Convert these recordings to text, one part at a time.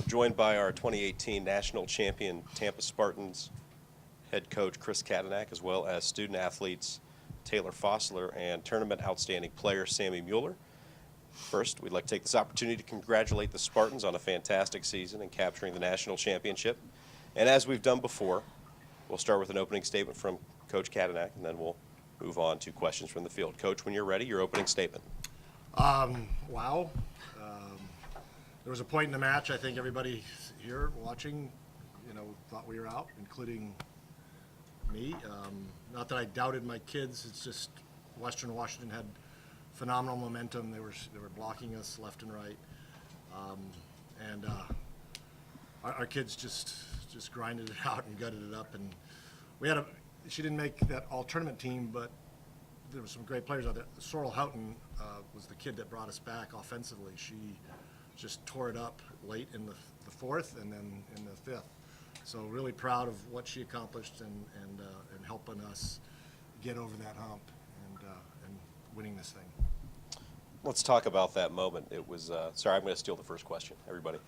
joined by our 2018 national champion Tampa Spartans head coach Chris Catanach, as well as student athletes Taylor Fosler and tournament outstanding player Sammy Mueller. First, we'd like to take this opportunity to congratulate the Spartans on a fantastic season and capturing the national championship. And as we've done before, we'll start with an opening statement from Coach Catanach, and then we'll move on to questions from the field. Coach, when you're ready, your opening statement. Wow. There was a point in the match, I think everybody here watching, thought we were out, including me. Not that I doubted my kids, it's just Western Washington had phenomenal momentum. They were blocking us left and right. Our kids just grinded it out and gutted it up. And she didn't make that all-tournament team, but there were some great players out there. Sorrel Houghton was the kid that brought us back offensively. She just tore it up late in the fourth and then in the fifth. So really proud of what she accomplished and helping us get over that hump and winning this thing. Let's talk about that moment. It was, sorry, I'm going to steal the first question, everybody.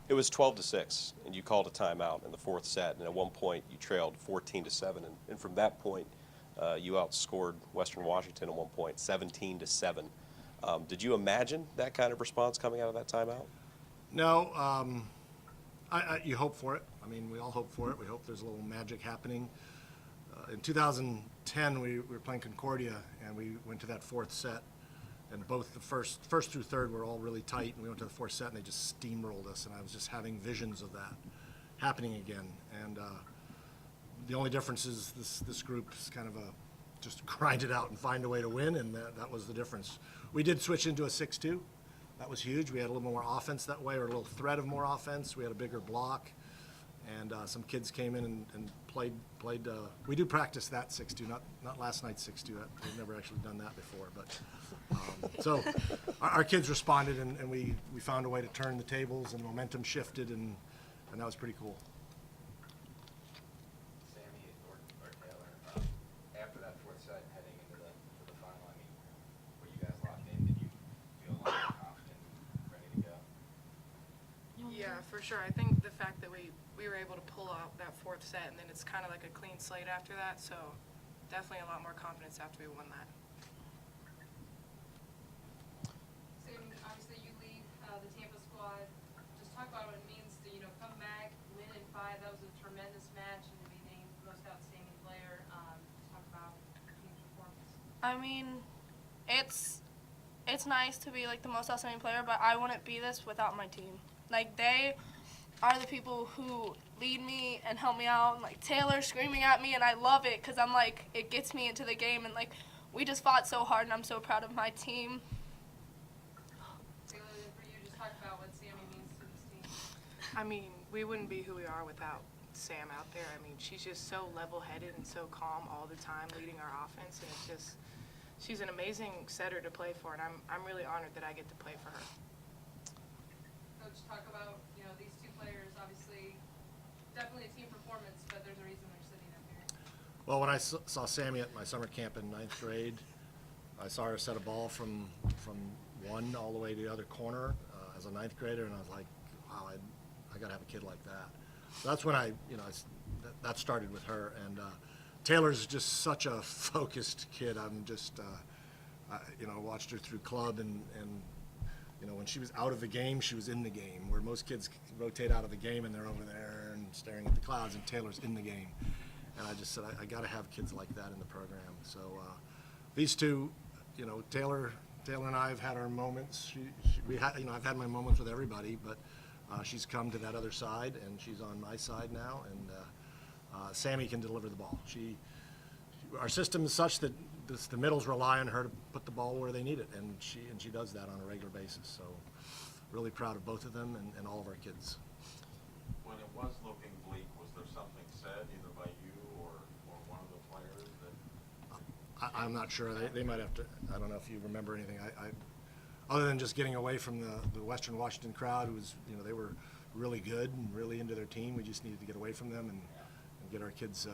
It was 12-6, and you called a timeout in the fourth set, and at one point you trailed 14-7, and from that point you outscored Western Washington at one point 17-7. Did you imagine that kind of response coming out of that timeout? No, you hope for it. I mean, we all hope for it. We hope there's a little magic happening. In 2010, we were playing Concordia, and we went to that fourth set, and both the first through third were all really tight, and we went to the fourth set, and they just steamrolled us, and I was just having visions of that happening again. And the only difference is this group is kind of just grind it out and find a way to win, and that was the difference. We did switch into a 6-2. That was huge. We had a little more offense that way, or a little threat of more offense. We had a bigger block, and some kids came in and played. We do practice that 6-2, not last night's 6-2. We've never actually done that before, but so our kids responded, and we found a way to turn the tables, and momentum shifted, and that was pretty cool. Sammy or Taylor, after that fourth set, heading into the final, I mean, were you guys locked in? Did you feel a lot more confident, ready to go? Yeah, for sure. I think the fact that we were able to pull out that fourth set, and then it's kind of like a clean slate after that, so definitely a lot more confidence after we won that. Sammy, obviously you lead the Tampa squad. Just talk about what it means to come back, win in 5. That was a tremendous match, and to be named most outstanding player. Just talk about the team's performance. I mean, it's nice to be like the most outstanding player, but I wouldn't be this without my team. Like, they are the people who lead me and help me out, and like Taylor screaming at me, and I love it because I'm like, it gets me into the game, and like we just fought so hard, and I'm so proud of my team. Taylor, for you, just talk about what Sammy means to this team. I mean, we wouldn't be who we are without Sam out there. I mean, she's just so level-headed and so calm all the time, leading our offense, and it's just, she's an amazing setter to play for, and I'm really honored that I get to play for her. Coach, talk about these two players. Obviously, definitely a team performance, but there's a reason they're sitting up here. Well, when I saw Sammy at my summer camp in 9th grade, I saw her set a ball from one all the way to the other corner as a 9th grader, and I was like, wow, I got to have a kid like that. So that's when that started with her. And Taylor's just such a focused kid. I'm just, watched her through club, and when she was out of the game, she was in the game, where most kids rotate out of the game and they're over there and staring at the clouds, and Taylor's in the game. And I just said, I got to have kids like that in the program. So these two, Taylor and I have had our moments. I've had my moments with everybody, but she's come to that other side, and she's on my side now, and Sammy can deliver the ball. Our system is such that the middles rely on her to put the ball where they need it, and she does that on a regular basis. So really proud of both of them and all of our kids. When it was looking bleak, was there something said either by you or one of the players that? I'm not sure. They might have to. I don't know if you remember anything. Other than just getting away from the Western Washington crowd, who was they were really good and really into their team. We just needed to get away from them and get our kids.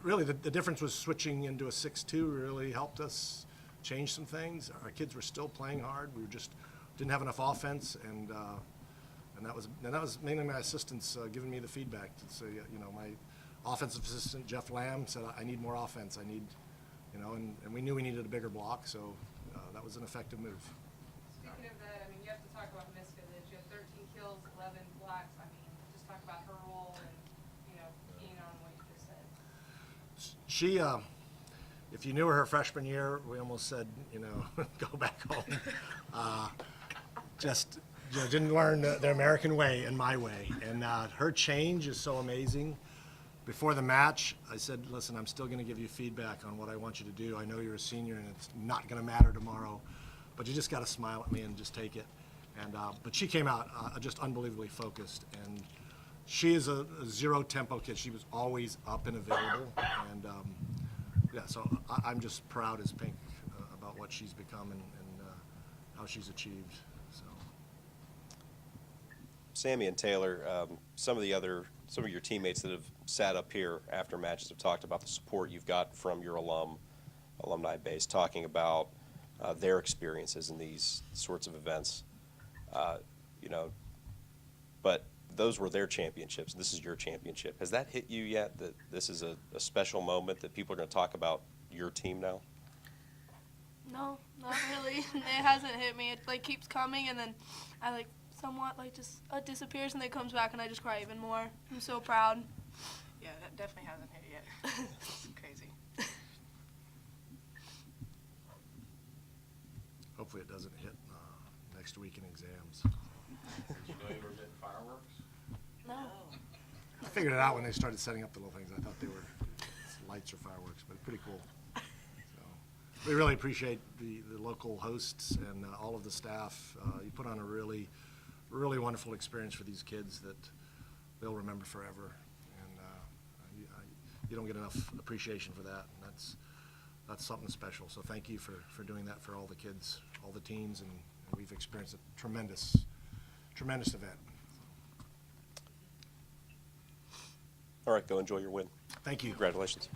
Really, the difference was switching into a 6-2 really helped us change some things. Our kids were still playing hard. We just didn't have enough offense, and and that was mainly my assistants giving me the feedback. So you know, my offensive assistant Jeff Lamb said, I need more offense. I need, you know, and we knew we needed a bigger block, so that was an effective move. Speaking of that, I mean, you have to talk about Miska. You have 13 kills, 11 blocks. I mean, just talk about her role and, you know, keying on what you just said. She, if you knew her freshman year, we almost said, you know, go back home. Just, you know, didn't learn the American way and my way. And her change is so amazing. Before the match, I said, listen, I'm still going to give you feedback on what I want you to do. I know you're a senior and it's not going to matter tomorrow, but you just got to smile at me and just take it. And but she came out just unbelievably focused. And she is a zero tempo kid. She was always up and available. And yeah, so I'm just proud as Pink about what she's become and how she's achieved. So. Sammy and Taylor, some of your teammates that have sat up here after matches have talked about the support you've got from your alumni base, talking about their experiences in these sorts of events. You know, but those were their championships. This is your championship. Has that hit you yet, that this is a special moment that people are going to talk about your team now? No, not really. It hasn't hit me. It like keeps coming, and then I like somewhat like just disappears, and then it comes back, and I just cry even more. I'm so proud. Yeah, that definitely hasn't hit yet. It's crazy. Hopefully it doesn't hit next week in exams. Did you know you were getting fireworks? No. I figured it out when they started setting up the little things. I thought they were lights or fireworks, but pretty cool. So, we really appreciate the local hosts and all of the staff. You put on a really, really wonderful experience for these kids that they'll remember forever. And you don't get enough appreciation for that. And that's something special. So thank you for doing that for all the kids, all the teams, and we've experienced a tremendous event. All right, go enjoy your win. Thank you. Congratulations.